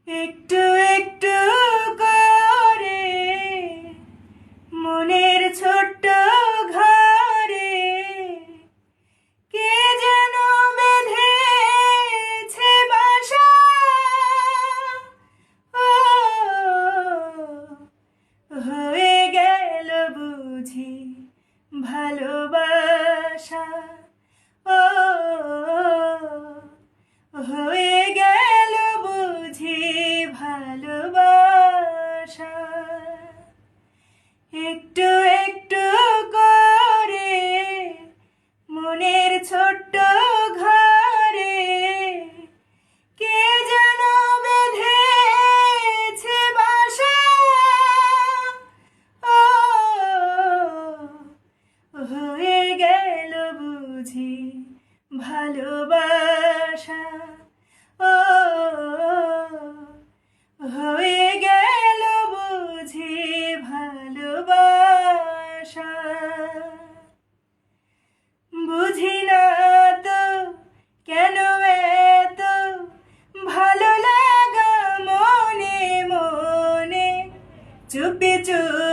একটু একটু করে মনের ছোট্ট ঘরে কে যেন বেঁধেছে বাসা। ও হয়ে গেল বুঝি ভালোবাসা। ও হয়ে গেল বুঝি ভালোবাসা। একটু একটু করে মনের ছোট্ট ঘরে কে যেন বেঁধেছে বাসা। ও হয়ে গেল বুঝি ভালোবাসা। ও হয়ে গেল বুঝি ভালোবাসা। বুঝি না তো কেন এত ভালো লাগা মনে মনে চুপি চুপি